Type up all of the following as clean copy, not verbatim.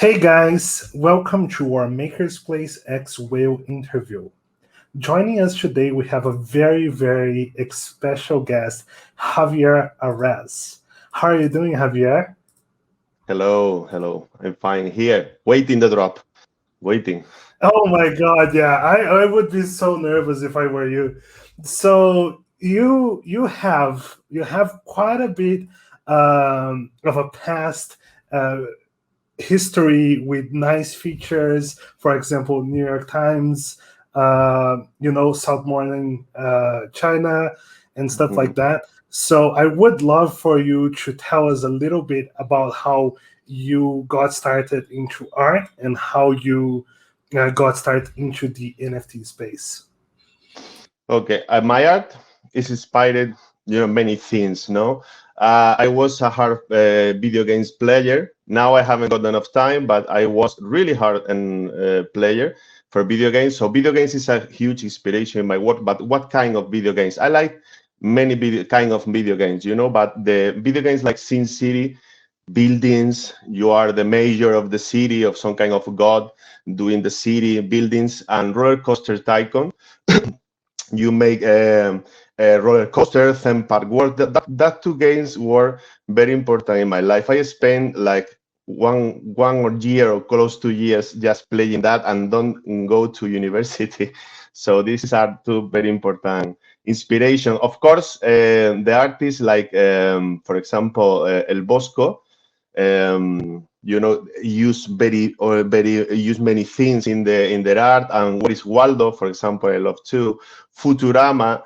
Hey guys, welcome to our Makerspace X Whale interview. Joining us today, we have a very special guest, Javier Arrés. How are you doing, Javier? Hello. I'm fine here, waiting the drop, waiting. Oh my God, yeah, I would be so nervous if I were you. So you have quite a bit of a past history with nice features. For example, New York Times, South Morning China, and stuff like Mhm. that. So I would love for you to tell us a little bit about how you got started into art and how you got started into the NFT space. Okay, my art is inspired, many things. No, I was a hard video games player. Now I haven't got enough time, but I was really hard and player for video games. So video games is a huge inspiration in my work. But what kind of video games? I like many kind of video games, but the video games like Sin City buildings. You are the mayor of the city, of some kind of god doing the city buildings, and roller coaster tycoon. You make a roller coaster, theme park work. That two games were very important in my life. I spent like one year or close to years just playing that and don't go to university. So these are two very important inspiration. Of course, the artists like, for example, El Bosco, use use many things in their art. And what is Waldo, for example, I love too. Futurama,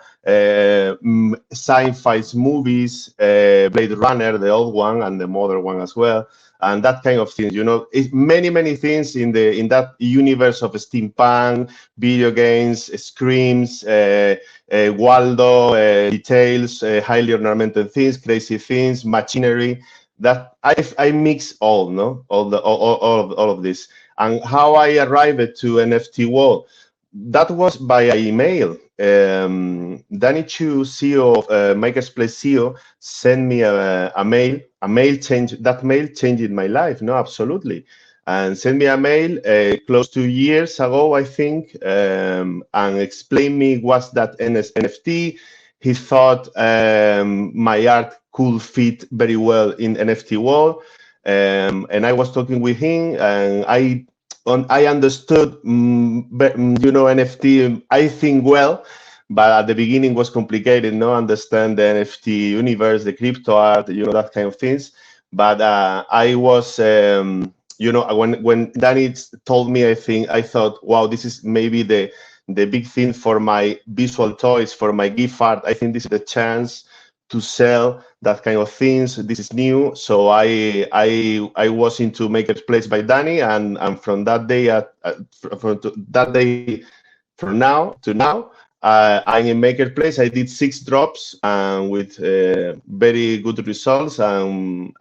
sci-fi movies, Blade Runner, the old one and the modern one as well, and that kind of things. It's many things in that universe of steampunk, video games, screams, Waldo, details, highly ornamented things, crazy things, machinery. That I mix all, no, all of this. And how I arrived to NFT world, that was by email. Danny Chu, CEO of Makersplace CEO, sent me a mail. That mail changed my life. No, absolutely. And sent me a mail close to years ago, I think, and explained me what's that NFT. He thought my art could fit very well in NFT world. And I was talking with him, and I understood, NFT. I think well, but at the beginning was complicated. No, understand the NFT universe, the crypto art, that kind of things. But I was, when Danny told me, I thought, wow, this is maybe the big thing for my visual toys, for my gift art. I think this is the chance to sell that kind of things. This is new, so I was into Makerspace by Danny, and from that day from now to now, I'm in Makerspace. I did 6 drops and with very good results, and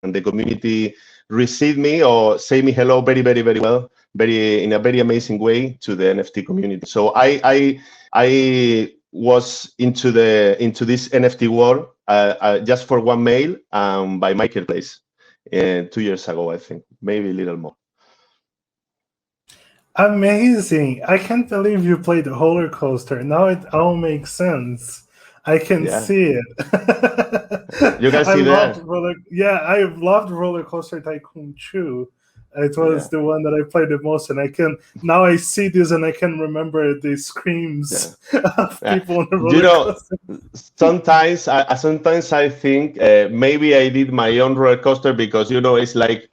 the community received me or say me hello very well, very in a very amazing way to the NFT community. So I was into this NFT world just for one mail, by Makerspace 2 years ago, I think, maybe a little more. Amazing. I can't believe you played roller coaster. Now it all makes sense. I can Yeah, see it. you can see there. I loved Roller Coaster Tycoon too. It was Yeah, the one that I played the most, and I see this and I can remember the yeah. screams of Yeah. people on the You roller know, coaster. sometimes I think maybe I did my own roller coaster because it's like,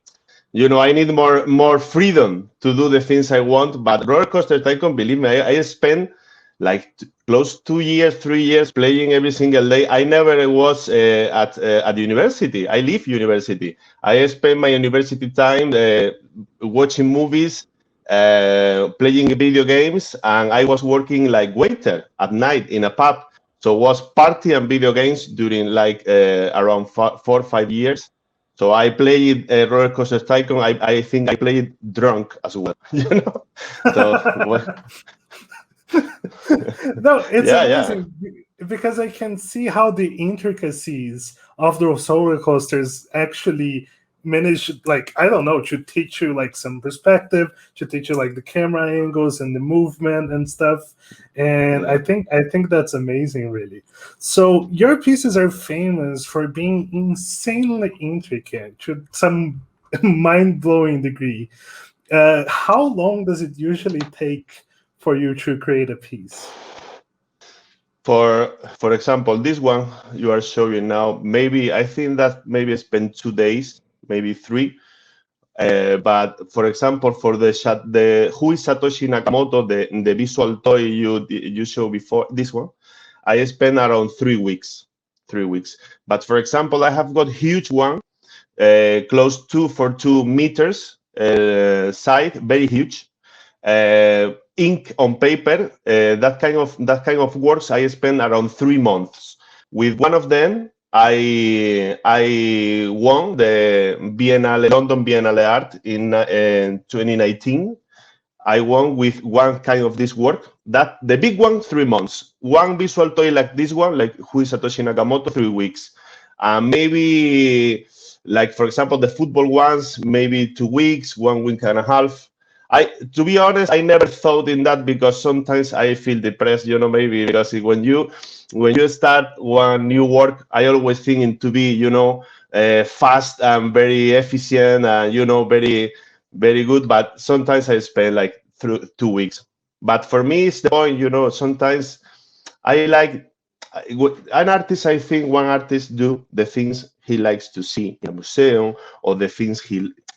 I need more freedom to do the things I want. But roller coaster tycoon, believe me, I spent like close 2 years, 3 years playing every single day. I never was at university. I leave university. I spent my university time watching movies, playing video games, and I was working like waiter at night in a pub. So was party and video games during like around 4 or 5 years. So I played Roller Coaster Tycoon. I think I played drunk as well. So well, No, it's yeah. amazing because I can see how the intricacies of those roller coasters actually manage, like, I don't know, to teach you like some perspective, to teach you like the camera angles and the movement and stuff. And Yeah. I think that's amazing, really. So your pieces are famous for being insanely intricate to some mind-blowing degree. How long does it usually take for you to create a piece? For example, this one you are showing now, maybe I think that maybe I spent 2 days, maybe three. But for example, for the who is Satoshi Nakamoto, the visual toy you showed before, this one, I spent around 3 weeks. 3 weeks. But for example, I have got huge one, close to for 2 meters side, very huge. Ink on paper, that kind of works. I spent around 3 months. With one of them, I won the Biennale, London Biennale Art in 2019. I won with one kind of this work. That the big one, 3 months. One visual toy like this one, like who is Satoshi Nakamoto, 3 weeks. Maybe like for example the football ones, maybe 2 weeks, 1 week and a half. To be honest, I never thought in that because sometimes I feel depressed, maybe because when you start one new work, I always think it to be, fast and very efficient and very very good. But sometimes I spend like through 2 weeks. But for me, it's the point, sometimes I like an artist. I think one artist do the things he likes to see in a museum, or the things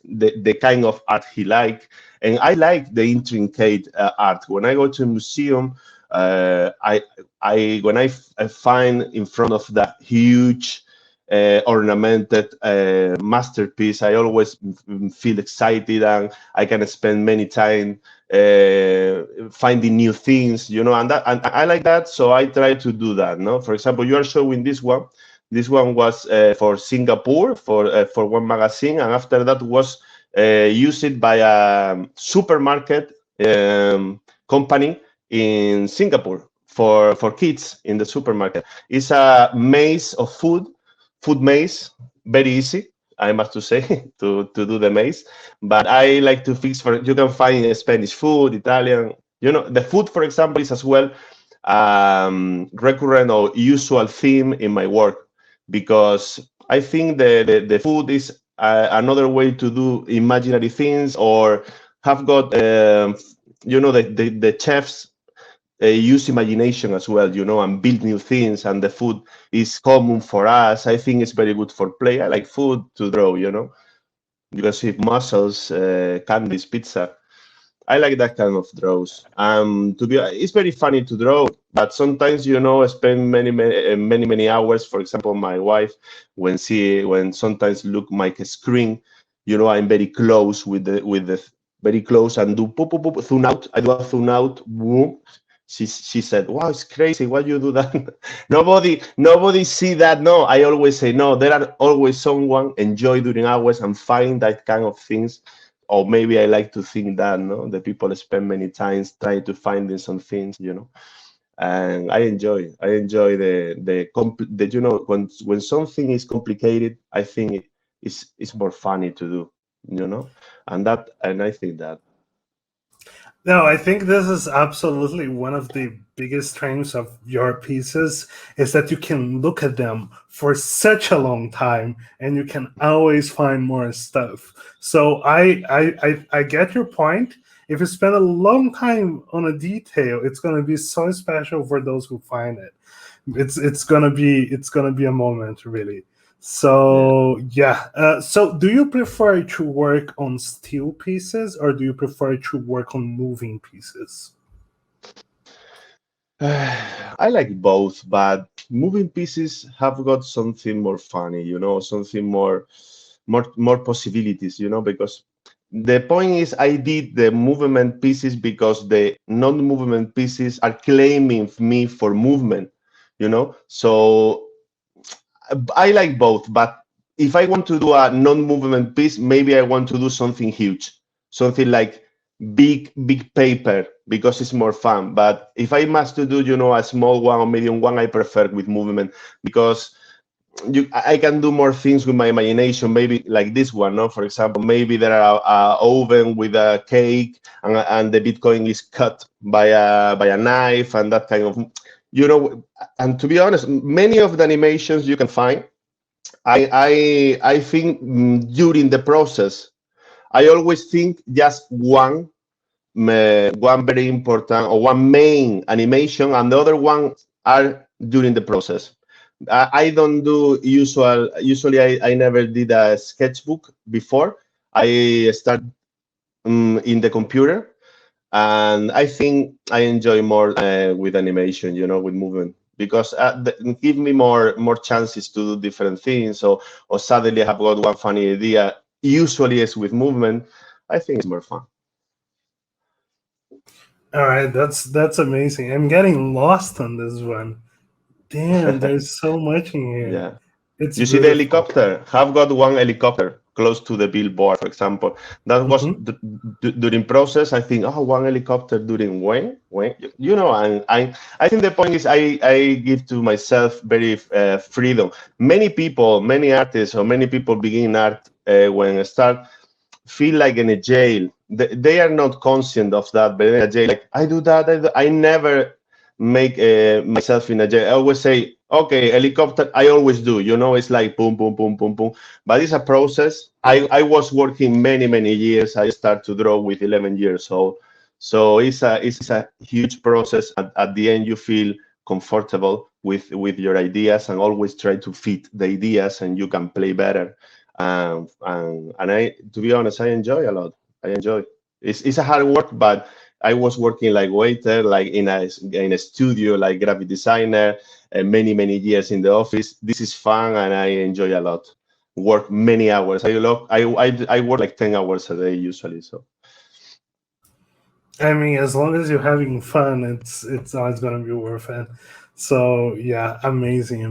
the kind of art he like. And I like the intricate art. When I go to a museum, I find in front of that huge ornamented masterpiece, I always feel excited, and I can spend many time finding new things, and I like that. So I try to do that. No, for example, you are showing this one. This one was for Singapore for one magazine, and after that was used by a supermarket company in Singapore for kids in the supermarket. It's a maze of food maze, very easy, I must to say, to do the maze. But I like to fix you can find Spanish food, Italian, the food, for example, is as well recurrent or usual theme in my work, because I think the food is another way to do imaginary things, or have got the chefs use imagination as well, and build new things, and the food is common for us. I think it's very good for play. I like food to draw, you can see mussels, candies, pizza. I like that kind of draws. It's very funny to draw, but sometimes, I spend many hours. For example, my wife, when sometimes look my screen, I'm very close with the very close, and do poop, poop, poop, zoom out. I do a zoom out, boom. She said, "Wow, it's crazy. Why you do that?" Nobody see that. No, I always say no. There are always someone enjoy during hours and find that kind of things. Or maybe I like to think that, the people spend many times trying to find some things, and I enjoy when something is complicated, I think it's more funny to do, and I think that. No, I think this is absolutely one of the biggest strengths of your pieces, is that you can look at them for such a long time and you can always find more stuff. So I get your point. If you spend a long time on a detail, it's going to be so special for those who find it. It's gonna be a moment, really. So yeah. So do you prefer to work on still pieces, or do you prefer to work on moving pieces? I like both, but moving pieces have got something more funny, something more possibilities, because the point is I did the movement pieces because the non-movement pieces are claiming me for movement, So I like both, but if I want to do a non-movement piece, maybe I want to do something huge, something like big paper, because it's more fun. But if I must to do, a small one or medium one, I prefer with movement, because I can do more things with my imagination, maybe like this one, no? For example, maybe there are a oven with a cake, and the Bitcoin is cut by a knife, and that kind of, and to be honest, many of the animations you can find, I think during the process, I always think just one very important or one main animation, and the other one are during the process. I don't do usually I never did a sketchbook before. I start in the computer, and I think I enjoy more with animation, with movement, because give me more chances to do different things. Or suddenly I have got one funny idea. Usually it's with movement. I think it's more fun. All right, that's amazing. I'm getting lost on this one. Damn, there's so much in here. Yeah. It's You see the beautiful. helicopter? Have got one helicopter close to the billboard, for example. That was during process. I think, one helicopter during when, and I think the point is I give to myself very freedom. Many people, many artists, or many people begin art when I start feel like in a jail. They are not conscient of that, but in a jail, like I do that. I never make myself in a jail. I always say, okay, helicopter. I always do. It's like boom, boom, boom, boom, boom. But it's a process. I was working many years. I start to draw with 11 years old. So it's a huge process. At the end, you feel comfortable with your ideas, and always try to fit the ideas, and you can play better. And I, to be honest, I enjoy a lot. I enjoy. It's a hard work, but I was working like waiter, like in a studio, like graphic designer, many years in the office. This is fun, and I enjoy a lot. Work many hours. I work like 10 hours a day usually. So I mean, as long as you're having fun, it's always gonna be worth it. So yeah, amazing.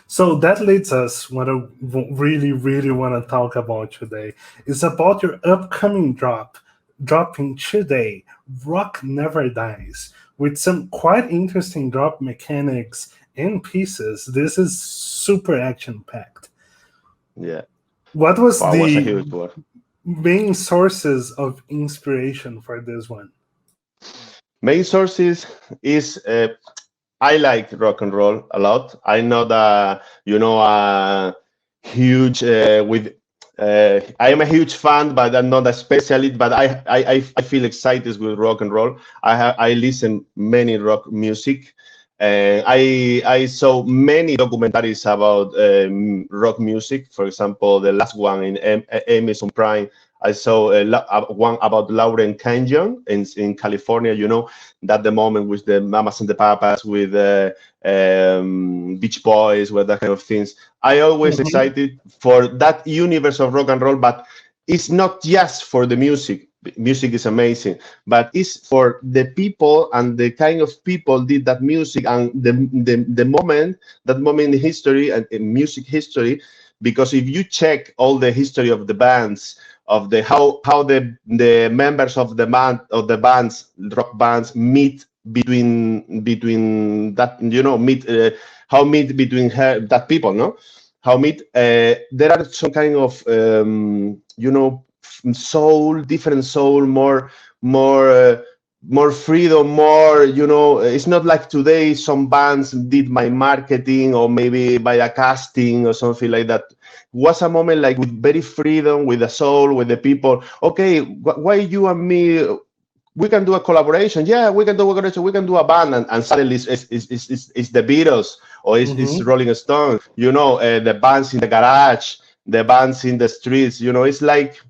So that leads us what I really want to talk about today is about your upcoming dropping today. Rock Never Dies, with some quite interesting drop mechanics and pieces. This is super action packed. yeah, What was wow, was a the huge work. main sources of inspiration for this one? Main sources is I like rock and roll a lot. I'm not a huge with. I am a huge fan, but I'm not a specialist. But I feel excited with rock and roll. I listen many rock music. I saw many documentaries about rock music. For example, the last one in Amazon Prime. I saw one about Lauren Canyon in California. That the moment with the Mamas and the Papas, with Beach Boys, with that kind of things. I always excited for that universe of rock and roll, but it's not just for the music. Music is amazing, but it's for the people and the kind of people did that music, and the moment, that moment in history and in music history. Because if you check all the history of the bands, of the how the members of the bands, rock bands, meet between that, meet how meet between that people, no, how meet there are some kind of soul, different soul, more freedom, more, it's not like today some bands did by marketing or maybe by a casting or something like that. Was a moment like with very freedom, with the soul, with the people. Okay, why you and me, we can do a collaboration. Yeah, we can do a collaboration. We can do a band, and suddenly it's the Beatles, or it's Rolling Stone. The bands in the garage, the bands in the streets. It's like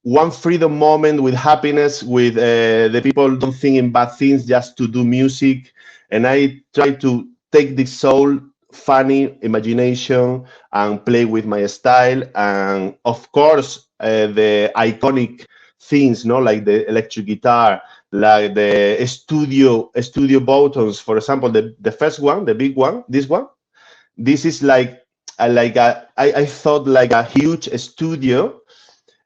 one freedom moment with happiness, with the people don't think in bad things, just to do music. And I try to take the soul, funny imagination, and play with my style. And of course, the iconic things, like the electric guitar, like the studio buttons. For example, the first one, the big one, this is like I thought like a huge studio,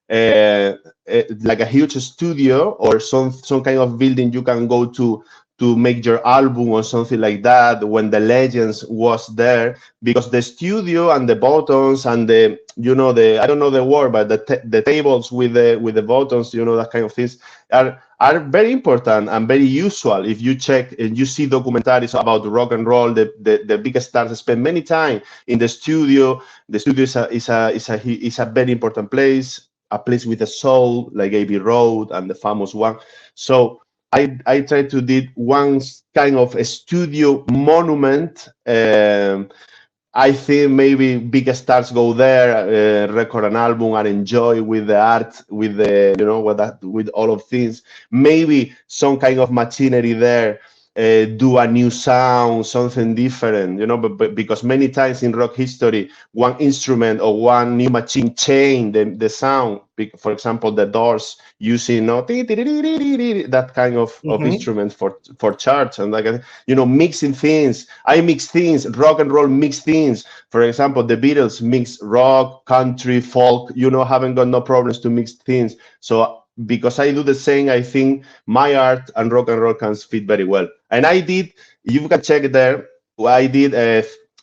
like a huge studio, or some kind of building you can go to to make your album or something like that when the legends was there, because the studio and the buttons and the, the, I don't know the word, but the tables with the buttons, that kind of things are very important and very usual. If you check and you see documentaries about rock and roll, the biggest stars spend many time in the studio. The studio is a very important place, a place with a soul, like Abbey Road and the famous one. So I try to do one kind of a studio monument. I think maybe big stars go there, record an album and enjoy with the art, with the, with all of things. Maybe some kind of machinery there, do a new sound, something different, but because many times in rock history, one instrument or one new machine changed the sound. For example, the Doors using that kind of instrument for charts and like, mixing things. I mix things, rock and roll mix things. For example, the Beatles mix rock, country, folk, haven't got no problems to mix things. So because I do the same, I think my art and rock and roll can fit very well. And I did, you can check there, I did,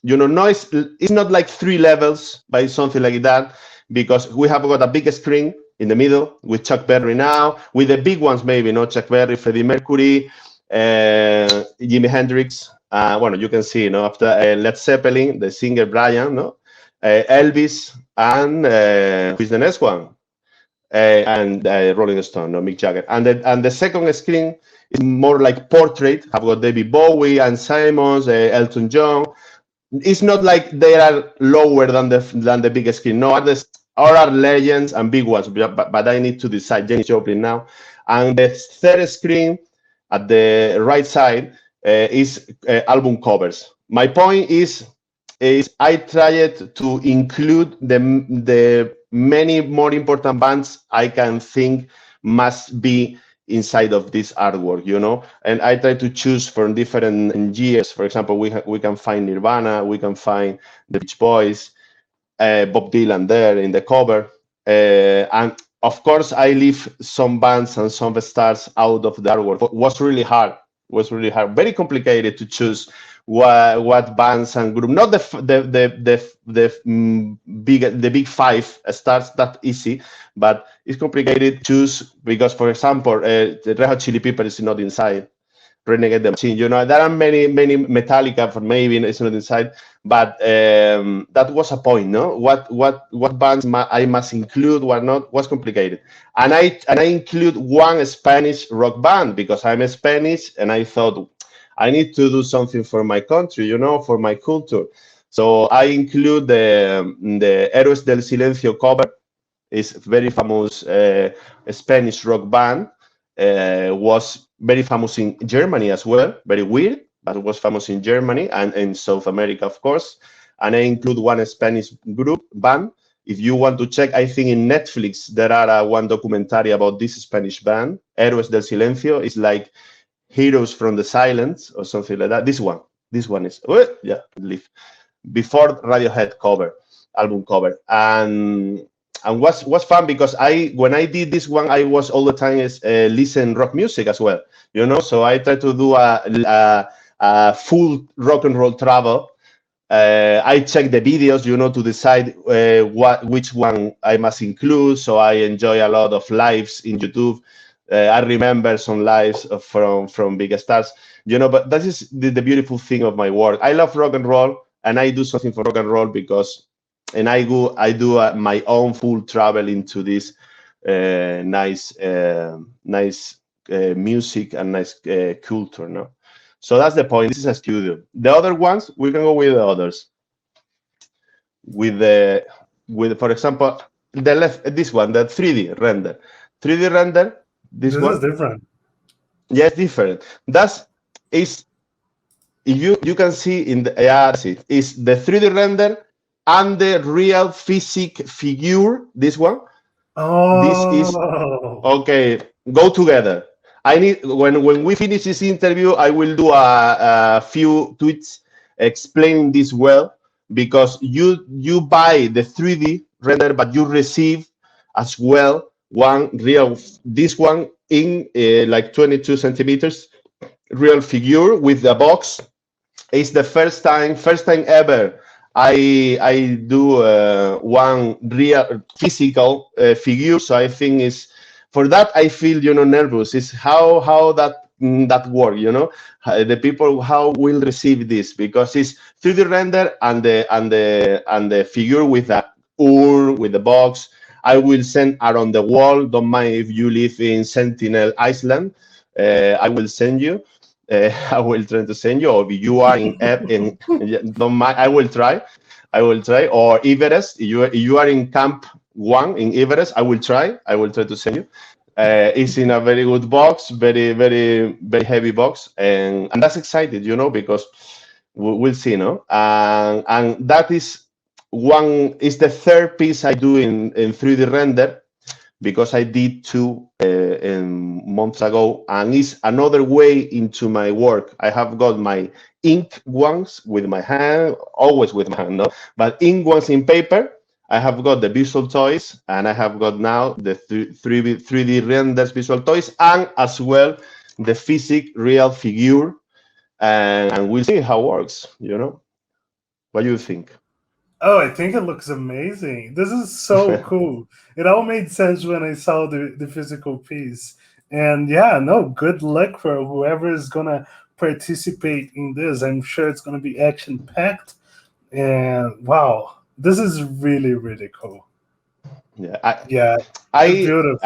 no, it's not like 3 levels, but it's something like that, because we have got a big screen in the middle with Chuck Berry now, with the big ones maybe, Chuck Berry, Freddie Mercury, Jimi Hendrix, you can see, after Led Zeppelin, the singer Brian, Elvis, and who's the next one? And Rolling Stone, Mick Jagger. And the second screen is more like portrait. I've got David Bowie and Simons, Elton John. It's not like they are lower than the big screen. No, all are legends and big ones, but I need to decide. Janis Joplin now. And the third screen at the right side is album covers. My point is I tried to include the many more important bands I can think must be inside of this artwork, and I try to choose from different years. For example, we can find Nirvana, we can find the Beach Boys, Bob Dylan there in the cover, and of course I leave some bands and some stars out of the artwork. It was really hard, very complicated to choose what bands and group, not the big 5 stars that easy, but it's complicated to choose because, for example, the Red Hot Chili Peppers is not inside, Renegade the Machine, there are many Metallica for maybe it's not inside, but that was a point, what bands I must include, what not, was complicated, and I include one Spanish rock band because I'm Spanish and I thought I need to do something for my country, for my culture. So I include the Héroes del Silencio cover. It's very famous Spanish rock band. Was very famous in Germany as well. Very weird, but it was famous in Germany and in South America, of course. And I include one Spanish band. If you want to check, I think in Netflix there are one documentary about this Spanish band, Héroes del Silencio. It's like Heroes from the Silence or something like that. This one is leave before Radiohead album cover, and was fun because when I did this one, I was all the time listen rock music as well, So I tried to do a full rock and roll travel. I check the videos, to decide which one I must include. So I enjoy a lot of lives in YouTube. I remember some lives from big stars, but that is the beautiful thing of my work. I love rock and roll, and I do something for rock and roll because, and I do my own full travel into this nice music and nice culture, no? So that's the point. This is a studio. The other ones, we can go with the others. With for example, the left, this one, the 3D render. 3D render. This one is different. Yeah, it's different. You can see in the is the 3D render and the real figure. This one. Oh. This is okay. Go together. I need when we finish this interview, I will do a few tweets explaining this well, because you buy the 3D render, but you receive as well one real, this one in like 22 centimeters real figure with the box. It's the first time ever I do one real physical figure. So I think is for that I feel nervous. Is how that work. The people how will receive this because it's 3D render and the figure with the urn with the box. I will send around the world. Don't mind if you live in Sentinel Island. I will send you. I will try to send you, or if you are don't mind, I will try. Or Everest, you are in Camp 1 in Everest, I will try to send you. It's in a very good box, very, very, very heavy box, and that's excited, because we'll see, no? And that is the third piece I do in 3D render, because I did two months ago, and it's another way into my work. I have got my ink ones with my hand, always with my hand, no? But ink ones in paper. I have got the visual toys, and I have got now the 3D renders visual toys, and as well the real figure, and we'll see how it works. What do you think? Oh, I think it looks amazing. This is so cool. It all made sense when I saw the physical piece. And yeah, no, good luck for whoever is going to participate in this. I'm sure it's going to be action packed. And wow, this is really, really cool. Yeah, Yeah, I beautiful.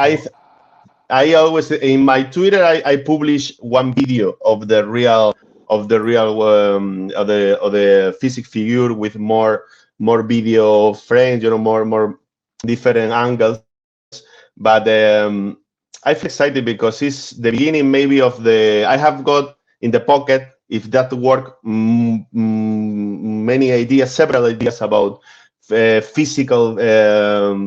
I always in my Twitter I publish one video of the real of the physics figure with more video frames, more different angles. But I feel excited because it's the beginning maybe of the I have got in the pocket, if that work, many ideas, several ideas about physical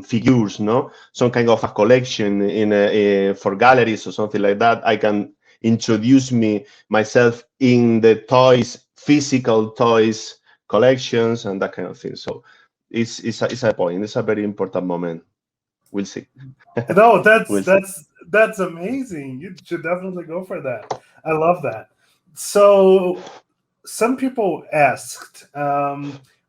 figures, no? Some kind of a collection for galleries or something like that. I can introduce myself in the physical toys collections and that kind of thing. So it's a point. It's a very important moment. We'll see. No, that's We'll see. that's that's amazing. You should definitely go for that. I love that. So some people asked,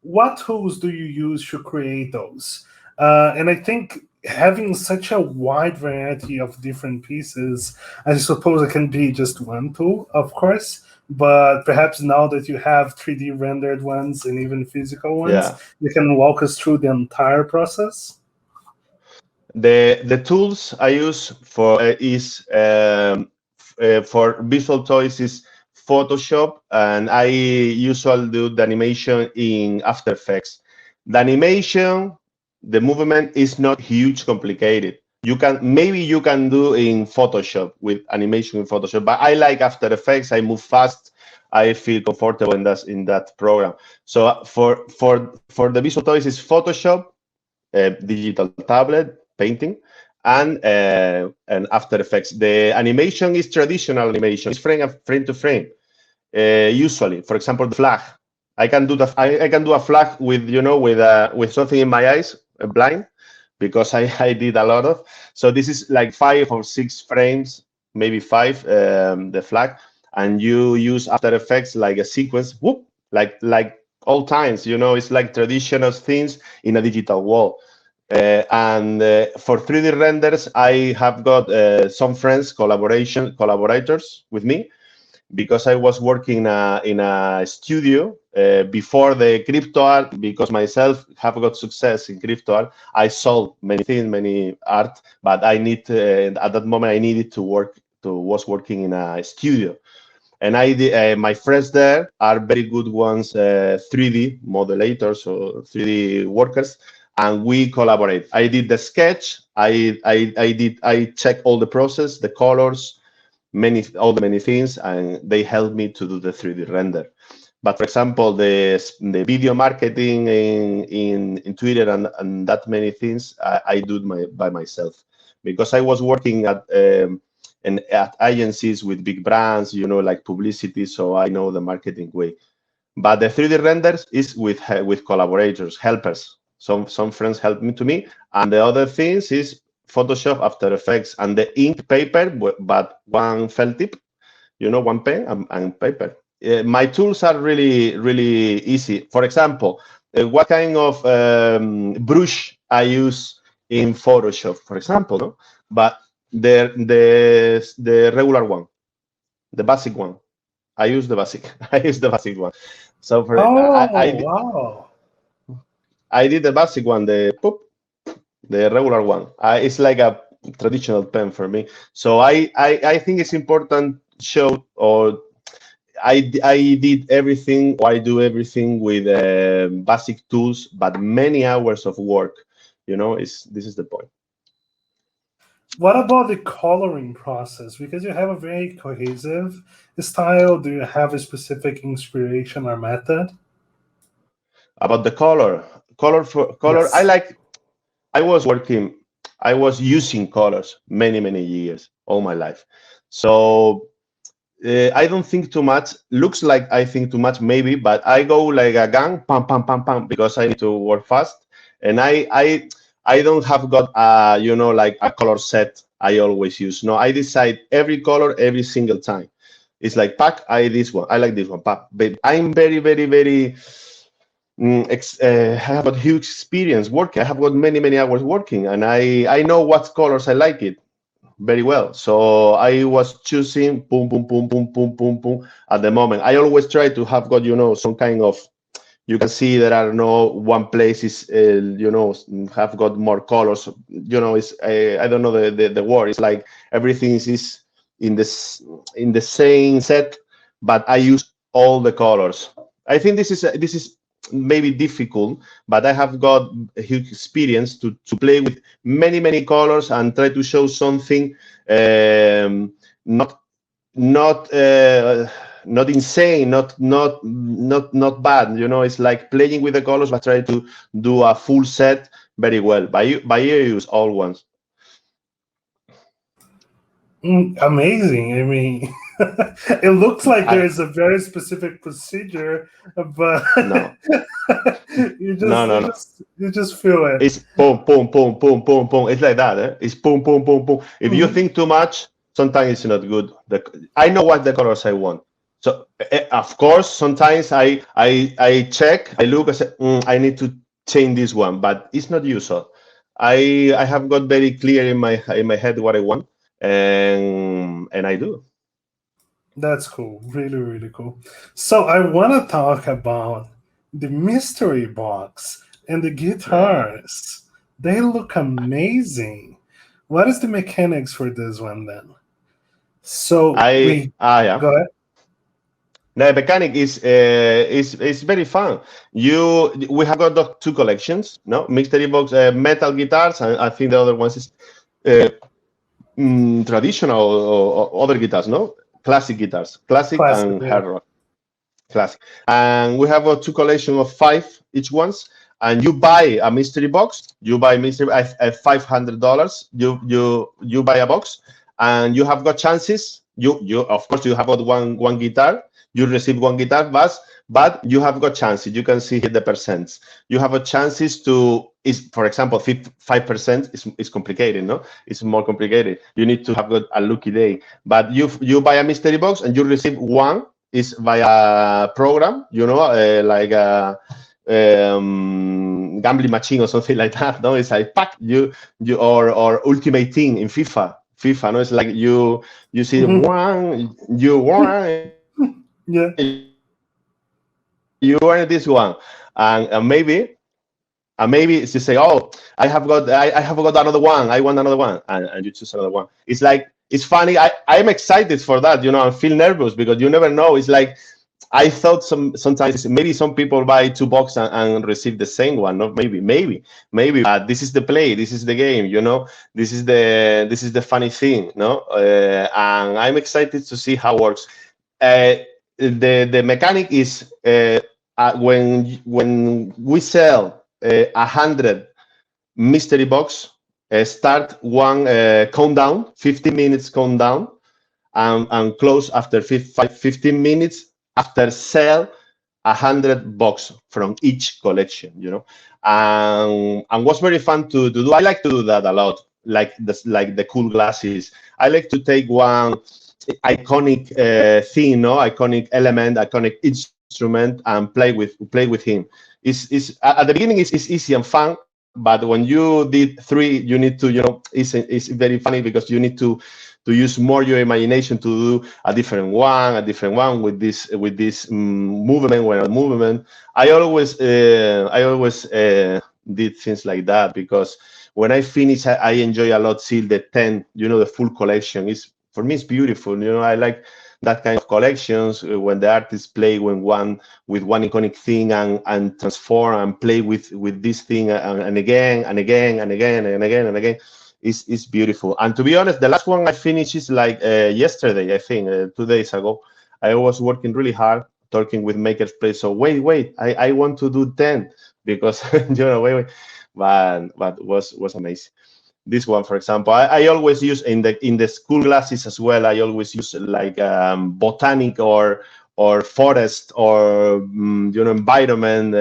what tools do you use to create those? And I think having such a wide variety of different pieces, I suppose it can be just one tool, of course. But perhaps now that you have 3D rendered ones and even physical ones, Yeah. you can walk us through the entire process. The tools I use for visual toys is Photoshop, and I usually do the animation in After Effects. The animation, the movement is not huge, complicated. You can do in Photoshop with animation in Photoshop, but I like After Effects. I move fast. I feel comfortable in that program. So for the visual toys is Photoshop, digital tablet, painting, and After Effects. The animation is traditional animation. It's frame to frame. Usually, for example, the flag. I can do I can do a flag with with something in my eyes, blind, because I did a lot of. So this is like 5 or 6 frames, maybe 5, the flag, and you use After Effects like a sequence, whoop, like all times. It's like traditional things in a digital wall. And for 3D renders, I have got some friends, collaborators with me, because I was working in a studio before the crypto art, because myself have got success in crypto art. I sold many things, many art, but at that moment I needed was working in a studio. And my friends there are very good ones, 3D modelators or 3D workers, and we collaborate. I did the sketch. I check all the process, the colors, all the many things, and they help me to do the 3D render. But for example, the video marketing in Twitter and that many things, I do by myself, because I was working at agencies with big brands, like publicity, so I know the marketing way. But the 3D renders is with collaborators, helpers. Some friends help me, and the other things is Photoshop, After Effects, and the ink paper, but one felt tip. one pen and paper. My tools are really, really easy. For example, what kind of brush I use in Photoshop, for example, no? But the regular one, the basic one. I use the basic. I use the basic one. So Wow. I did the basic one, the regular one. It's like a traditional pen for me. So I think it's important to show, or I did everything, or I do everything with basic tools, but many hours of work. This is the point. What about the coloring process? Because you have a very cohesive style, do you have a specific inspiration or method? About the color, Yes. I was using colors many years, all my life. So I don't think too much. Looks like I think too much, maybe, but I go like a gun, pam, pam, pam, pam, because I need to work fast, and I don't have got like a color set I always use. No, I decide every color every single time. It's like pack. I like this one, pack. But I'm very. I have a huge experience working. I have got many hours working, and I know what colors I like it very well. So I was choosing boom, boom, boom, boom, boom, boom, boom at the moment. I always try to have got, some kind of, you can see there are no one place is, have got more colors. It's, I don't know the word. It's like everything is in the same set, but I use all the colors. I think this is maybe difficult, but I have got a huge experience to play with many colors and try to show something not not insane, not bad. It's like playing with the colors, but try to do a full set very well. By you use all ones. Amazing. I mean, it looks like I, there's a very specific procedure, but no, you no, just no, you no. just you just feel it. It's boom, boom, boom, boom, boom, boom. It's like that. It's boom, boom, boom, boom. If you Mhm. think too much, sometimes it's not good. I know what the colors I want. So of course, sometimes I check, I look, I say, I need to change this one, but it's not usual. I have got very clear in my head what I want, and I do. That's cool. Really cool. So I want to talk about the mystery box and the Yeah. guitars. They look amazing. What is the mechanics for this one then? So we Yeah. go ahead. The mechanic is very fun. We have got the two collections, no mystery box metal guitars, and I think the other ones is uh, traditional or other guitars, no classic guitars, classic Classic, and yeah. hard rock, classic. And we have a two collection of 5 each ones. And you buy a mystery box. You buy mystery at $500. You buy a box, and you have got chances. You of course you have got one guitar. You receive one guitar, but you have got chances. You can see here the percents. You have a chances to for example 5% is complicated, no? It's more complicated. You need to have got a lucky day. But you buy a mystery box and you receive one is via program, like a gambling machine or something like that. No, it's like pack you or Ultimate Team in FIFA. No, it's like you see Mhm. one, you won, Yeah. you earn this one, and maybe it's to say, oh, I have got another one. I want another one, and you choose another one. It's like it's funny. I'm excited for that. I feel nervous because you never know. It's like I thought sometimes maybe some people buy 2 boxes and receive the same one. Not maybe. But this is the play. This is the game. This is the funny thing. No, and I'm excited to see how it works. The mechanic is when we sell 100 mystery box, start one countdown, 15 minutes countdown, and close after 15 minutes after sell 100 box from each collection. And what's very fun to do. I like to do that a lot. Like the cool glasses. I like to take one iconic thing, no, iconic element, iconic instrument, and play with him. Is at the beginning it's easy and fun, but when you did 3, you need to, it's very funny because you need to use more your imagination to do a different one with this movement. I always did things like that, because when I finish, I enjoy a lot. See the 10, the full collection is, for me, it's beautiful. I like that kind of collections when the artists play with one iconic thing and transform and play with this thing and again and again and again and again and again. It's beautiful. And to be honest, the last one I finished is like yesterday, I think, 2 days ago. I was working really hard talking with Makerspace. So wait, I want to do 10 because wait. But was amazing. This one, for example, I always use in the school classes as well. I always use like botanic or forest or environment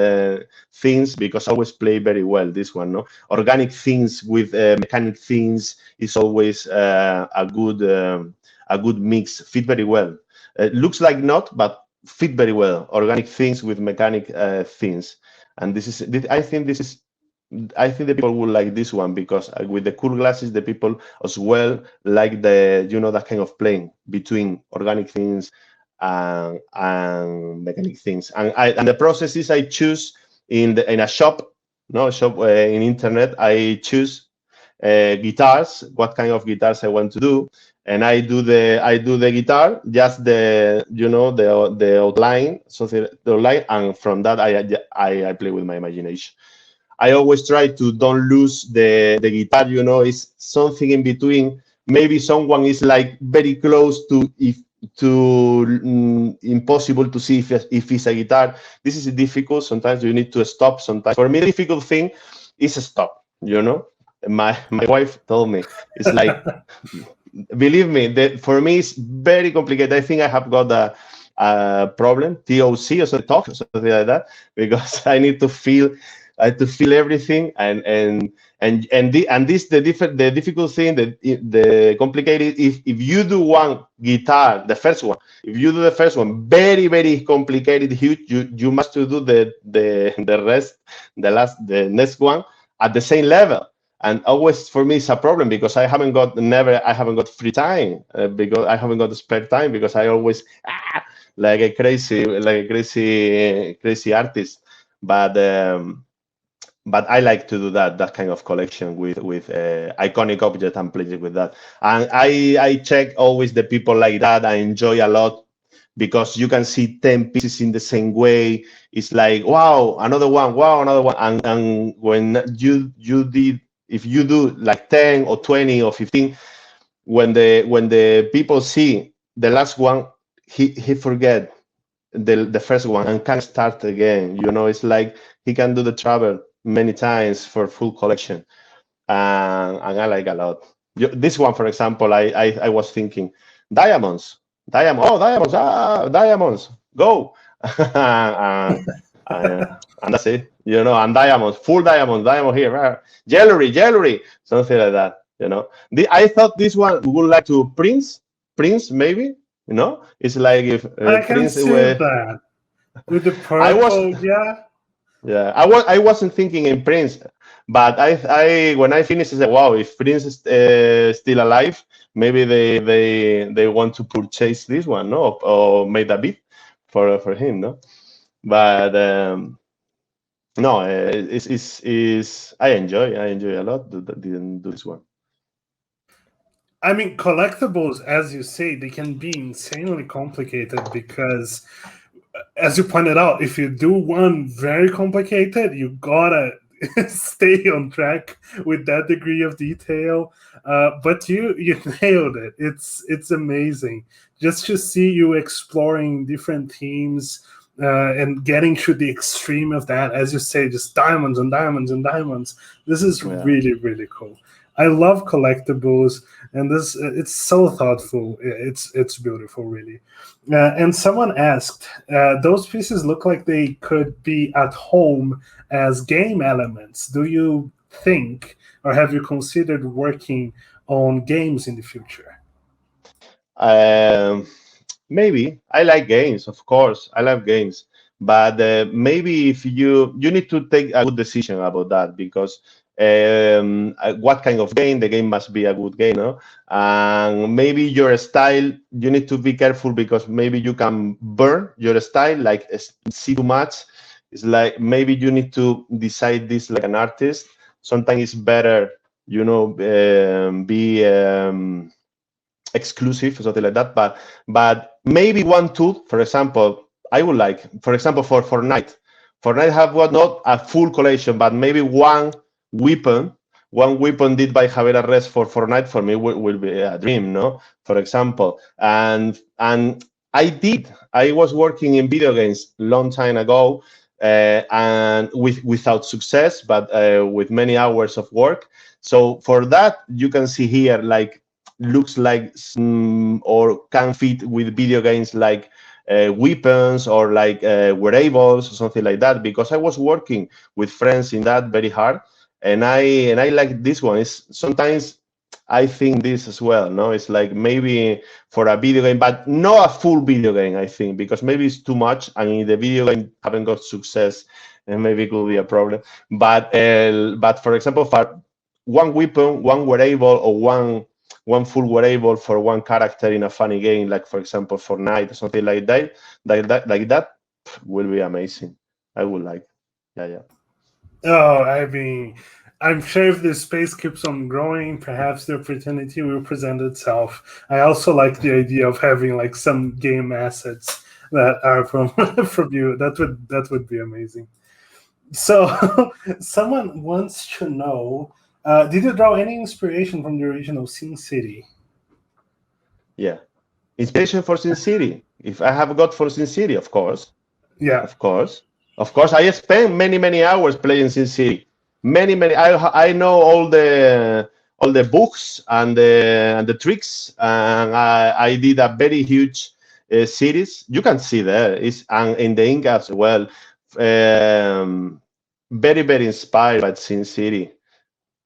things, because I always play very well this one. No, organic things with mechanic things is always a good mix. Fit very well. Looks like not, but fit very well. Organic things with mechanic things, and I think the people will like this one, because with the cool glasses, the people as well like that kind of playing between organic things and mechanic things. And the process is I choose in a shop, in internet. I choose guitars, what kind of guitars I want to do, and I do the guitar, just the outline, so the outline, and from that I play with my imagination. I always try to don't lose the guitar, it's something in between. Maybe someone is like very close to impossible to see if it's a guitar. This is difficult. Sometimes you need to stop. Sometimes for me, the difficult thing is a stop, My wife told me, it's like, believe me, that for me it's very complicated. I think I have got a problem, TOC or something like that, because I need to feel everything, and this the difficult thing, the complicated. If you do one guitar, the first one, if you do the first one very, very complicated, huge, you must do the rest, the next one at the same level. And always for me it's a problem, because I haven't got free time, because I haven't got the spare time, because I always like a crazy artist. But I like to do that kind of collection with iconic object and play with that. And I check always the people like that. I enjoy a lot, because you can see 10 pieces in the same way. It's like, wow, another one. And when if you do like 10 or 20 or 15, when the people see the last one, he forget the first one and can start again. It's like he can do the travel many times for full collection, and I like a lot. This one, for example, I was thinking diamonds, diamonds, go, and that's it, and diamonds, full diamond here, jewelry, something like that. I thought this one would like to Prince maybe. It's like if I can Prince see that with the purple. Yeah, I wasn't thinking in Prince, but I when I finished, I said, wow, if Prince is still alive, maybe they want to purchase this one, no, or made a bid for him, no. But no, it's I enjoy a lot. Didn't do this one. I mean, collectibles, as you say, they can be insanely complicated, because, as you pointed out, if you do one very complicated, you gotta stay on track with that degree of detail. But you nailed it. It's amazing just to see you exploring different themes and getting to the extreme of that. As you say, just diamonds and diamonds and diamonds. This is really, really cool. I love collectibles, and it's so thoughtful. It's beautiful, really. And someone asked, those pieces look like they could be at home as game elements. Do you think, or have you considered working on games in the future? Maybe I like games, of course. I love games, but maybe if you need to take a good decision about that, because what kind of game? The game must be a good game, no? And maybe your style, you need to be careful, because maybe you can burn your style, like see too much. It's like maybe you need to decide this like an artist. Sometimes it's better, be exclusive or something like that. But maybe one tool, for example, I would like, for example, for Fortnite. Fortnite have not a full collection, but maybe one weapon did by Javier Arrés for Fortnite for me will be a dream, no? For example, and I was working in video games long time ago, and without success, but with many hours of work. So for that, you can see here, like, looks like or can fit with video games like weapons or like wearables or something like that, because I was working with friends in that very hard, and I like this one. It's sometimes I think this as well, no? It's like maybe for a video game, but not a full video game, I think, because maybe it's too much, and in the video game haven't got success, and maybe it could be a problem. But for example, for one weapon, one wearable, or one full wearable for one character in a funny game, like for example Fortnite or something like that will be amazing. I would like. Yeah. Oh, I mean, I'm sure if this space keeps on growing, perhaps the opportunity will present itself. I also like the idea of having like some game assets that are from from you. That would be amazing. So, someone wants to know: did you draw any inspiration from the original Sin City? Yeah. Inspiration for Sin City. If I have got for Sin City, of course. Yeah. Of course. I spent many hours playing Sin City. Many. I know all the books and the tricks, and I did a very huge series. You can see there is, and in the ink as well. Very inspired by Sin City.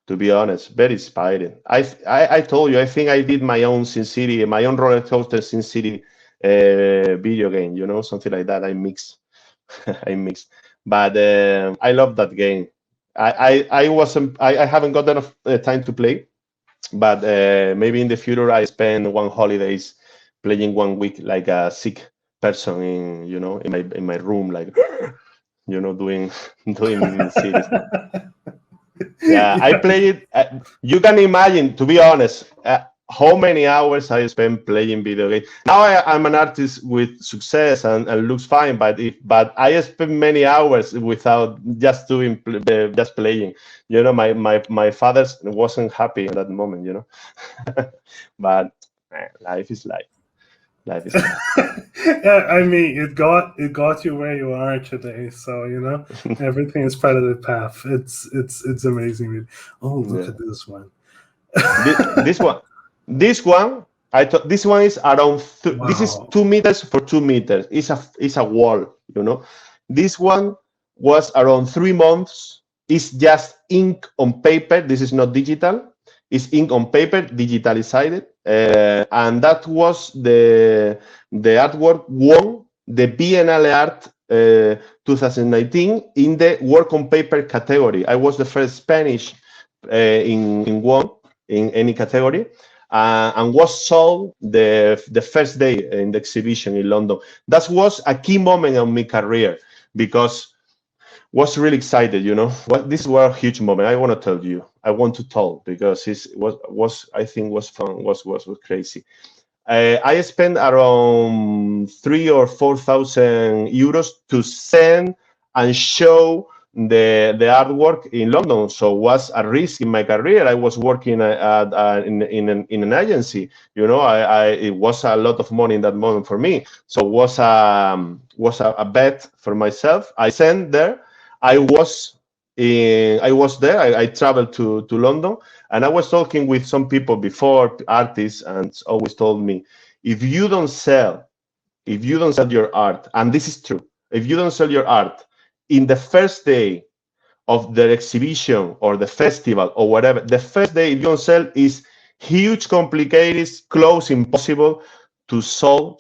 To be honest, very inspiring. I told you, I think I did my own Sin City, my own roller coaster Sin City video game, something like that. I mix. But I love that game. I haven't got enough time to play, but maybe in the future I spend one holidays playing 1 week like a sick person in my room, like doing series. Yeah, I play it. You can imagine, to be honest, how many hours I spend playing video games. Now I'm an artist with success and looks fine, but I spend many hours without just playing. My father wasn't happy in that moment. But life is life. Life is life. Yeah, I mean, it got you where you are today. So everything is part of the path. It's amazing. Oh, look at this one. This one. I thought this one is around. Wow. This is 2 meters for 2 meters. It's a wall. This one was around 3 months. It's just ink on paper. This is not digital. It's ink on paper, digitalized, and that was the artwork won the Biennale Art 2019 in the work on paper category. I was the first Spanish in one in any category, and was sold the first day in the exhibition in London. That was a key moment of my career, because was really excited, this was a huge moment. I want to tell you. I want to tell, because it was I think was fun, was crazy. I spent around 3,000 or 4,000 euros to send and show the artwork in London. So it was a risk in my career. I was working in an agency. It was a lot of money in that moment for me. So it was a bet for myself. I sent there. I was there. I traveled to London, and I was talking with some people before, artists, and always told me, if you don't sell your art, and this is true, if you don't sell your art in the first day of the exhibition or the festival or whatever, the first day, if you don't sell, is huge, complicated, close, impossible to sell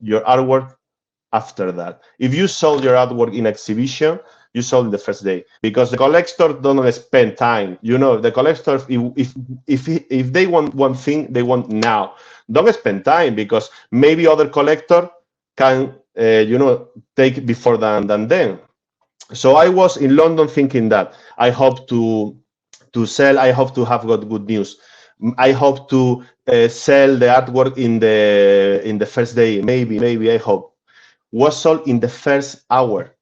your artwork after that. If you sold your artwork in exhibition, you sold the first day, because the collector don't spend time. You know, the collectors, if they want one thing, they want now. Don't spend time, because maybe other collector can take before than then. So I was in London thinking that I hope to sell. I hope to have got good news. I hope to sell the artwork in the first day. Maybe I hope. Was sold in the first hour.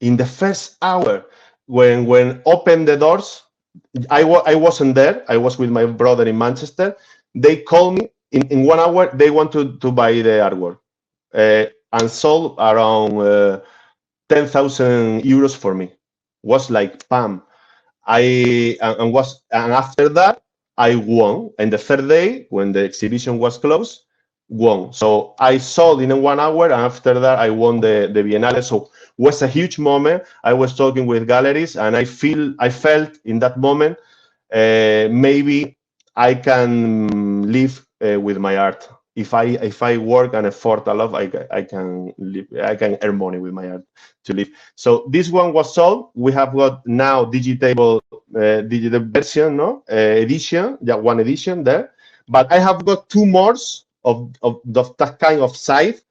In the first hour, when opened the doors, I wasn't there. I was with my brother in Manchester. They called me in 1 hour. They want to buy the artwork, and sold around 10,000 euros for me. Was like bam. And after that I won. And the third day, when the exhibition was closed, won. So I sold in 1 hour, and after that I won the Biennale. So was a huge moment. I was talking with galleries, and I felt in that moment, maybe I can live with my art. If I work and effort a lot, I can live. I can earn money with my art to live. So this one was sold. We have got now digital version, no edition, one edition there. But I have got two more of that kind of size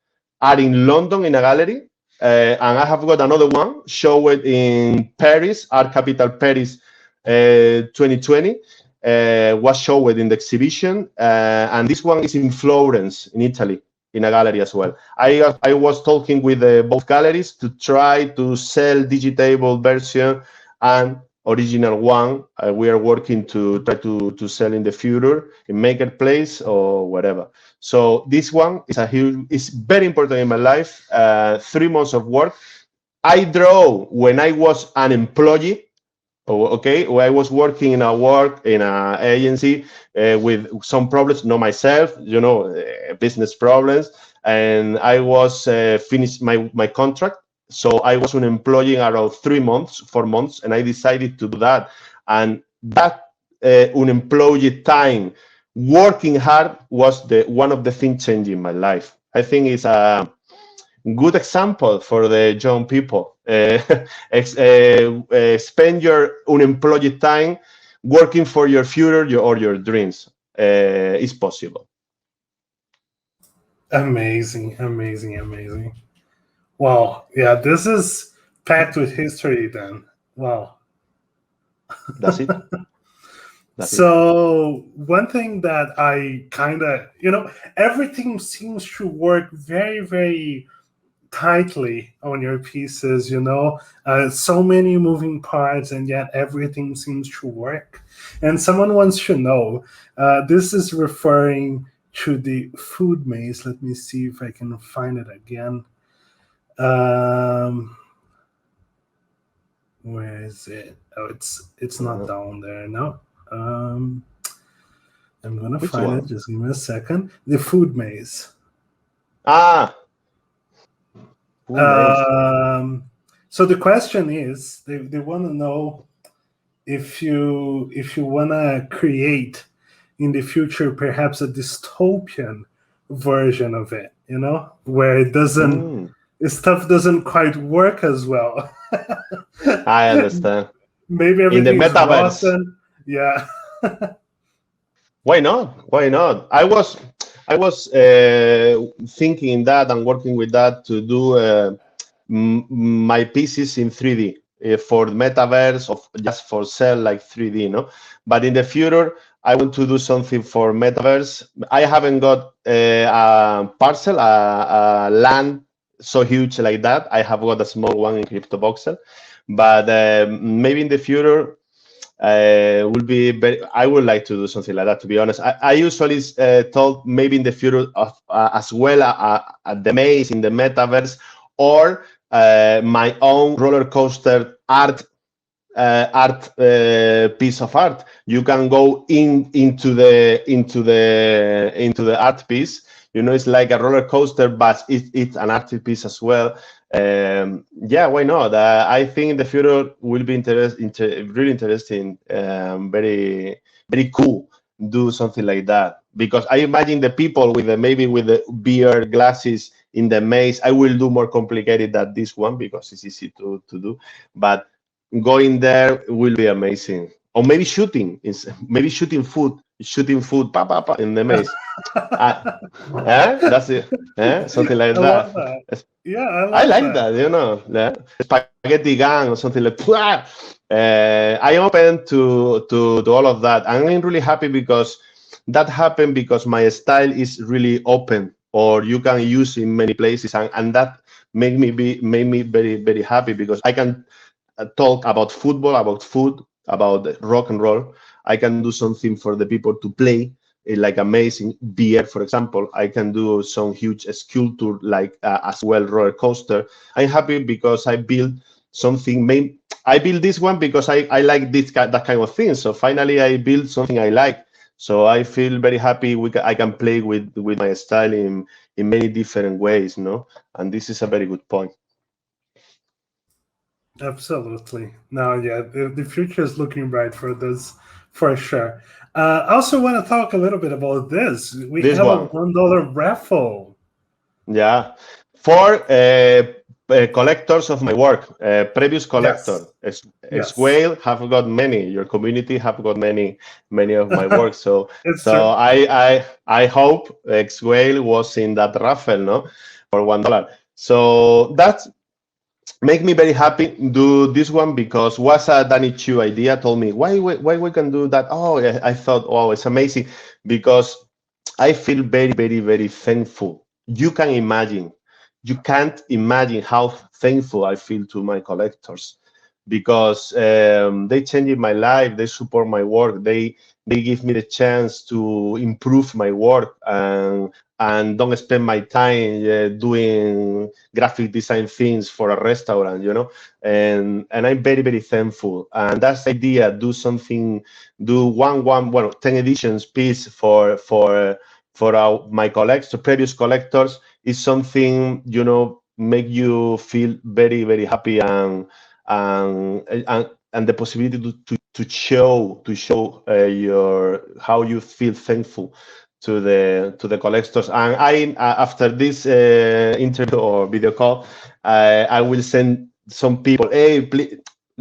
are in London in a gallery, and I have got another one showed in Paris, Art Capital Paris, 2020. Was showed in the exhibition, and this one is in Florence, in Italy, in a gallery as well. I was talking with both galleries to try to sell digital version and original one. We are working to try to sell in the future in Makerspace or whatever. So this one is very important in my life. 3 months of work. I draw when I was an employee. Okay, I was working in an agency with some problems, not myself, business problems, and I was finished my contract. So I was an employee around 4 months, and I decided to do that. And that unemployed time, working hard, was one of the things changing my life. I think it's a good example for the young people. Spend your unemployed time working for your future or your dreams. It's possible. Amazing. Wow. Yeah, this is packed with history then. Wow. That's it. So one thing that I kind of, everything seems to work very, very tightly on your pieces, so many moving parts, and yet everything seems to work. And someone wants to know, this is referring to the food maze. Let me see if I can find it again. Where is it? Oh, it's not down there. No. I'm gonna find it. Just give me a second. The food maze. So the question is, they want to know if you want to create in the future perhaps a dystopian version of it, where it doesn't, stuff doesn't quite work as well. I understand. Maybe everything in the metaverse. Rotten. Yeah. Why not? I was thinking that and working with that to do my pieces in 3D for the metaverse, of just for sale, like 3D, But in the future, I want to do something for metaverse. I haven't got a parcel, a land so huge like that. I have got a small one in CryptoVoxel, but maybe in the future, I would like to do something like that, to be honest. I usually thought maybe in the future of as well at the maze in the metaverse, or my own roller coaster art piece of art. You can go into the art piece. It's like a roller coaster, but it's an art piece as well. Yeah, why not? I think in the future will be really interesting, very, very cool. Do something like that. because I imagine the people with the maybe with the beer glasses in the maze. I will do more complicated than this one because it's easy to do, but going there will be amazing. Or maybe maybe shooting food, in the maze. That's it. Something like I that. love that. Yeah, I I love like that. that, yeah. Spaghetti gang or something like. I am open to all of that, and I'm really happy because that happened because my style is really open, or you can use in many places, and that made me very very happy because I can talk about football, about food, about rock and roll. I can do something for the people to play, like amazing beer, for example. I can do some huge sculpture, like as well roller coaster. I'm happy because I built something. I built this one because I like that kind of thing. So finally, I built something I like. So I feel very happy. I can play with my style in many different ways, no? And this is a very good point. Absolutely. No, yeah, the future is looking bright for this for sure. I also want to talk a little bit about this. We This have a one. $1 raffle. Yeah, for collectors of my work, previous collector, Yes, yes. Swale have got many. Your community have got many of my work. So It's so true. I hope Swale was in that raffle, no, for $1. So that's make me very happy do this one because was a Danny Chu idea. Told me why we can do that. Oh, yeah, I thought, wow, it's amazing because I feel very, very, very thankful. You can't imagine how thankful I feel to my collectors because they changed my life. They support my work. They give me the chance to improve my work and don't spend my time doing graphic design things for a restaurant, and I'm very, very thankful. And that's the idea. Do something. Do well, 10 editions piece for my collectors, previous collectors, is something make you feel very very happy and the possibility to show your how you feel thankful to the collectors. And I after this interview or video call, I will send some people, hey, please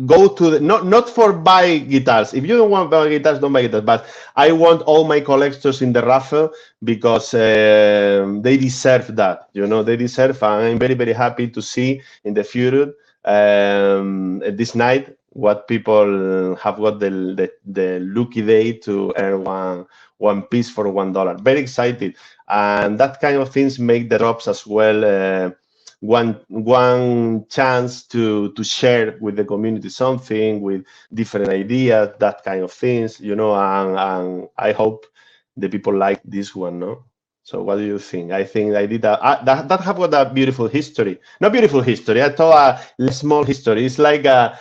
go to the not for buy guitars. If you don't want to buy guitars, don't buy guitars, but I want all my collectors in the raffle because they deserve that. They deserve, and I'm very very happy to see in the future this night what people have got the lucky day to earn one piece for $1. Very excited, and that kind of things make the drops as well. One chance to share with the community something with different ideas, that kind of things, and I hope the people like this one, no? So what do you think? I think I did that have got a beautiful history. Not beautiful history. I told a small history. It's like a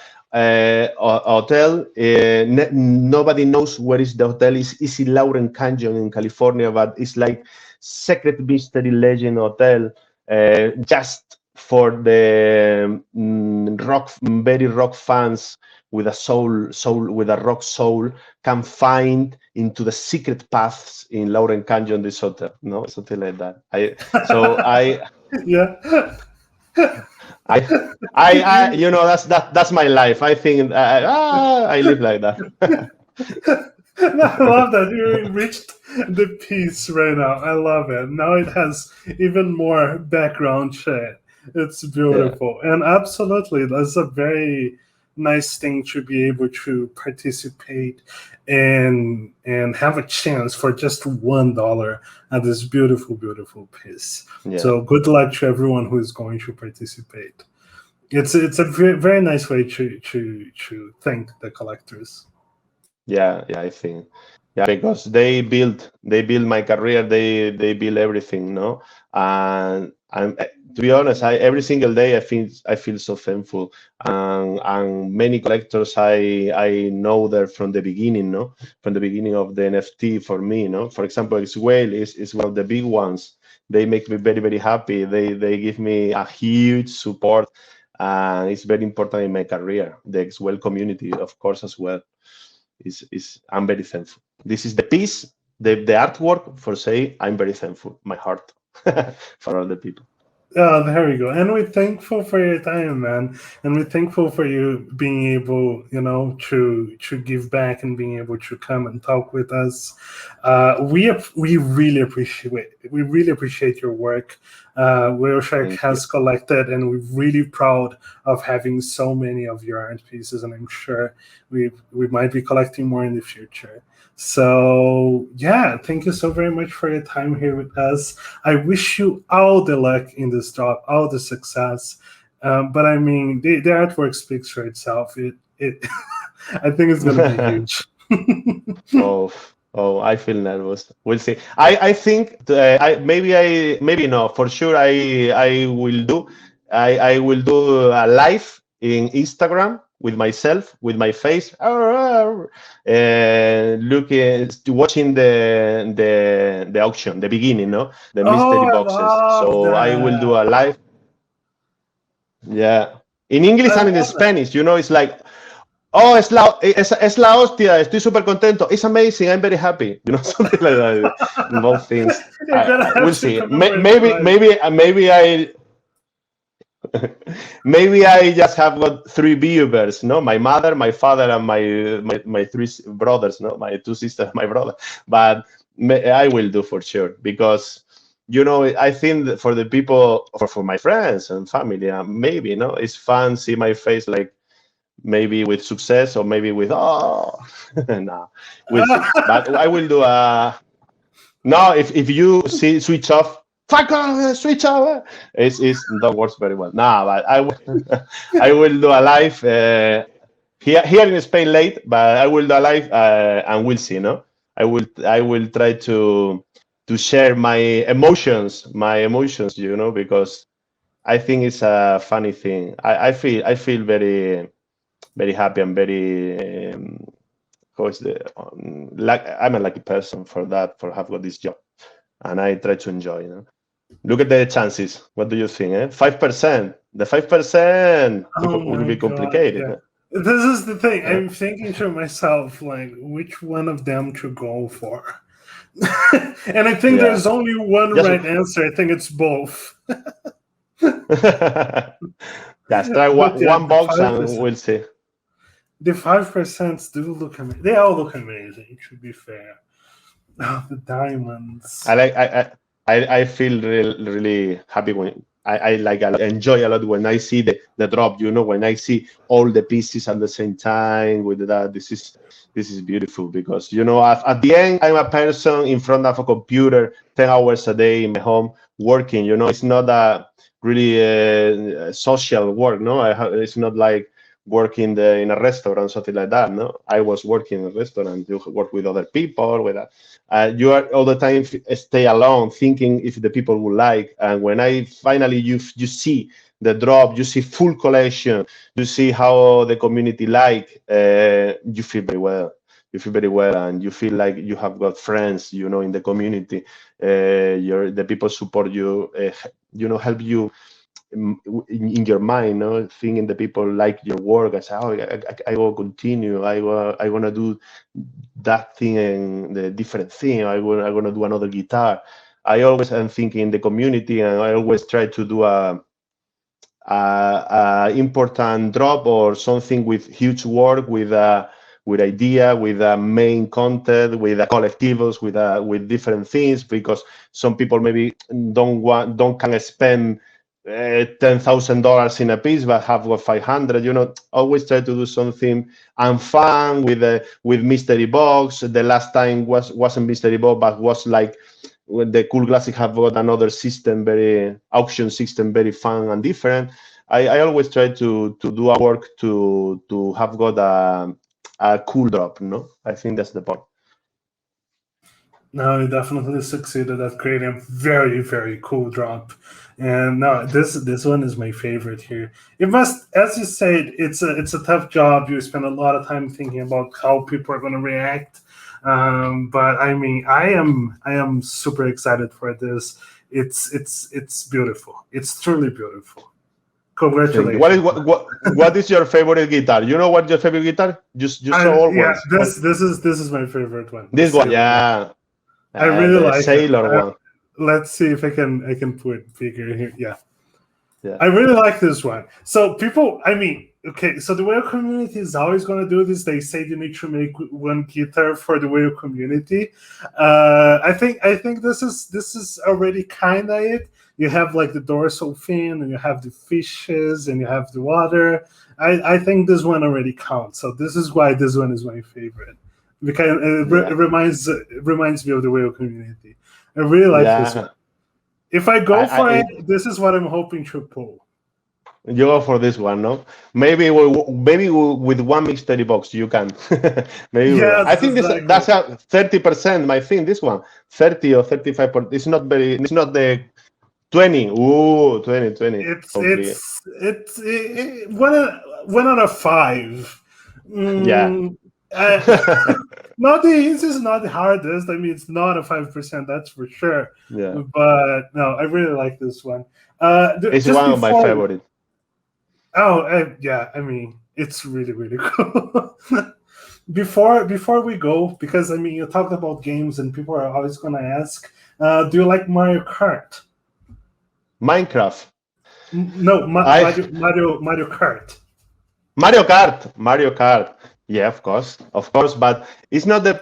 hotel. Nobody knows where is the hotel. It's in Lauren Canyon in California, but it's like secret mystery legend hotel. Just for the very rock fans with a soul with a rock soul can find into the secret paths in Lauren Canyon this hotel, no, something like that. Yeah. That's my life. I think I live like that. I love that you reached the piece right now. I love it. Now it has even more background shit. It's Yeah, beautiful. And absolutely, that's a very nice thing to be able to participate and have a chance for just $1 at this beautiful, beautiful piece. yeah. So good luck to everyone who is going to participate. It's a very, very nice way to thank the collectors. Yeah, I think. Yeah, because they build my career, they build everything, no? And to be honest, every single day I feel so thankful. And many collectors I know there from the beginning, no? From the beginning of the NFT for me, no? For example, Swale is one of the big ones. They make me very, very happy. They give me a huge support, and it's very important in my career. The Swale community, of course, as well. Is I'm very thankful. This is the piece the artwork, for say, I'm very thankful, my heart, for all the people. Oh, there we go. And we're thankful for your time, man. And we're thankful for you being able, to give back and being able to come and talk with us. We really appreciate your work. Wilshire has collected, and we're really proud of having so many of your art pieces. And I'm sure we might be collecting more in the future. So yeah, thank you so very much for your time here with us. I wish you all the luck in this job, all the success. But I mean, the artwork speaks for itself. It I think it's gonna be huge. Oh, I feel nervous. We'll see. I think maybe no, for sure I will do. I will do a live in Instagram with myself, with my face, watching the auction, the beginning, no, the mystery boxes. So I will do a live. Yeah, in English and in Spanish, it's like, oh, es la hostia, estoy súper contento. It's amazing, I'm very happy. Something like that. Both things. We'll see. Maybe I just have got 3 viewers, no? My mother, my father, and my 3 brothers, no? My 2 sisters, my brother. But I will do for sure, because I think for the people, for my friends and family, maybe, it's fun see my face, like maybe with success or maybe with no, we'll see. But I will do no. If you see switch off. Fuck off, switch off. That works very well. But I will do a live here in Spain late, but I will do a live and we'll see. No, I will try to share my emotions, because I think it's a funny thing. I feel very, very happy and very I'm a lucky person for have got this job, and I try to enjoy. Look at the chances. What do you think? 5%. The 5% will be complicated. God, yeah. This is the thing. I'm thinking to myself, like, which one of them to go for? And I think there's only one right answer. I think it's both. Try one box and we'll see. The 5% do look amazing. They all look amazing, to be fair. Oh, the diamonds. I feel really happy when I enjoy a lot when I see the drop. When I see all the pieces at the same time with that. This is beautiful, because at the end I'm a person in front of a computer 10 hours a day in my home working. It's not a really social work. No, it's not like working in a restaurant, something like that. No, I was working in a restaurant. You work with other people. With you are all the time stay alone, thinking if the people will like. And when I finally you see the drop, you see full collection, you see how the community like. You feel very well. You feel very well, and you feel like you have got friends. In the community, the people support you. Help you. In your mind, thinking the people like your work. I say, I will continue. I want to do that thing and the different thing. I'm gonna do another guitar. I always am thinking the community, and I always try to do a important drop or something with huge work, with idea, with main content, with collectivos, with different things, because some people maybe can spend $10,000 in a piece, but have got 500. Always try to do something and fun with mystery box. The last time wasn't mystery box, but was like when the Cool Classic have got another system, very auction system, very fun and different. I always try to do a work to have got a cool drop. I think that's the point. No, you definitely succeeded at creating a very, very cool drop. And no, this one is my favorite here. It must, as you said, it's a tough job. You spend a lot of time thinking about how people are going to react. But I mean, I am super excited for this. It's beautiful. It's truly beautiful. Congratulations. What is your favorite guitar? You know what your favorite guitar? Just show all ones. This is my favorite one. This one, yeah. I really The like it. sailor one. Let's see if I can put bigger here. Yeah. Yeah. I really like this one. So people, I mean, okay, so the whale community is always going to do this. They say you need to make one guitar for the whale community. I think this is already kind of it. You have like the dorsal fin, and you have the fishes, and you have the water. I think this one already counts. So this is why this one is my favorite, because it reminds me of the whale community. I really like this one. If I go for it, this is what I'm hoping to pull. You go for this one, no? Maybe with one mystery box you can. Maybe yes, I think exactly. that's a 30%. I think this one 30 or 35%. It's not very. It's not the 20. Ooh, 20. It's one out of 5. Yeah. Not this is not the hardest. I mean, it's not a 5%. That's for sure. Yeah. But no, I really like this one. It's one of my favorite. Oh, yeah. I mean, it's really, really cool. Before we go, because I mean, you talked about games, and people are always going to ask, do you like Mario Kart? Minecraft. No, Mario Kart. Mario Kart. Yeah, of course. But it's not the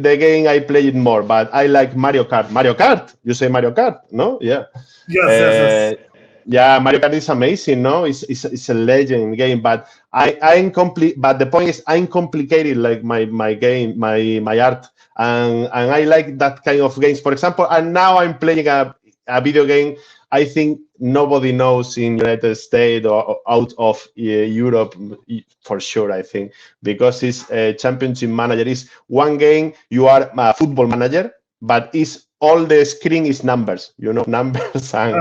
game I play it more. But I like Mario Kart. Mario Kart. You say Mario Kart, no? Yeah. Yes. Yeah, Mario Kart is amazing, no? It's a legend game, but I'm complete. But the point is, I'm complicated like my game, my art, and I like that kind of games. For example, and now I'm playing a video game. I think nobody knows in United States or out of Europe for sure. I think because it's a championship manager. Is one game you are a football manager, but it's all the screen is numbers. You know, numbers and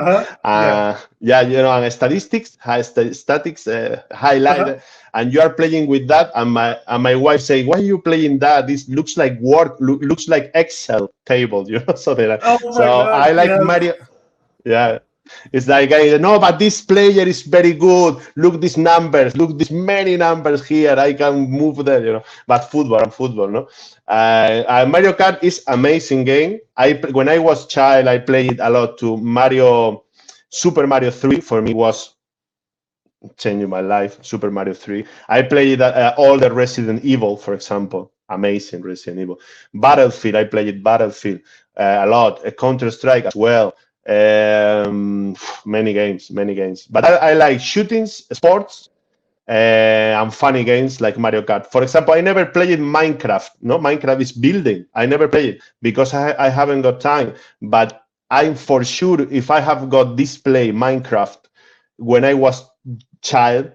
and statistics, highlight, and you are playing with that. And my wife saying, "Why are you playing that? This looks like Word, looks like Excel table." You know, so I like Mario. Yeah, it's like no, but this player is very good. Look these numbers. Look these many numbers here. I can move there. You know, but football, no. Mario Kart is amazing game. When I was child, I played a lot to Super Mario 3. For me was changing my life. Super Mario 3. I played all the Resident Evil, for example. Amazing Resident Evil. Battlefield. I played Battlefield a lot. Counter-Strike as well. Many games, but I like shootings, sports, and funny games like Mario Kart. For example, I never played Minecraft. No, Minecraft is building. I never played it because I haven't got time, but I'm for sure if I have got display Minecraft when I was child,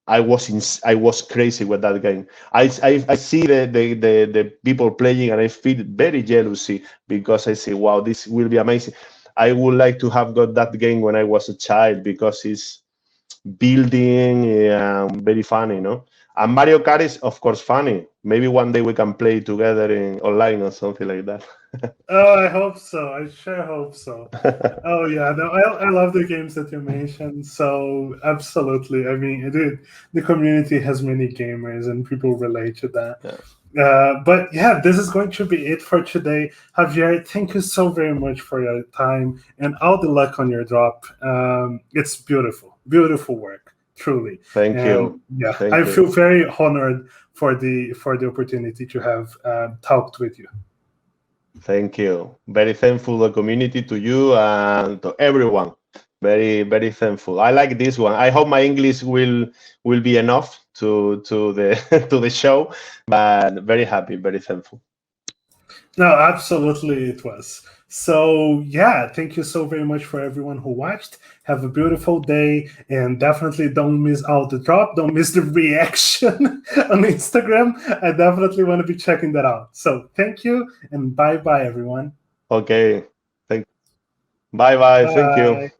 I was crazy with that game. I see the people playing and I feel very jealousy because I say, wow, this will be amazing. I would like to have got that game when I was a child because it's building, very funny, you know. And Mario Kart is, of course, funny. Maybe one day we can play together online or something like that. Oh, I hope so. I sure hope so. Oh yeah, no, I love the games that you mentioned. So absolutely, I mean, the community has many gamers and people relate to that. Yeah. But yeah, this is going to be it for today. Javier, thank you so very much for your time and all the luck on your drop. It's beautiful work, truly. Thank you. Yeah, Thank I you. feel very honored for the opportunity to have talked with you. Thank you. Very thankful the community, to you and to everyone. Very, very thankful. I like this one. I hope my English will be enough to the to the show, but very happy, very thankful. No, absolutely it was. So yeah, thank you so very much for everyone who watched. Have a beautiful day, and definitely don't miss out the drop. Don't miss the reaction on Instagram. I definitely want to be checking that out. So thank you, and bye everyone. Okay. Bye. Thank you.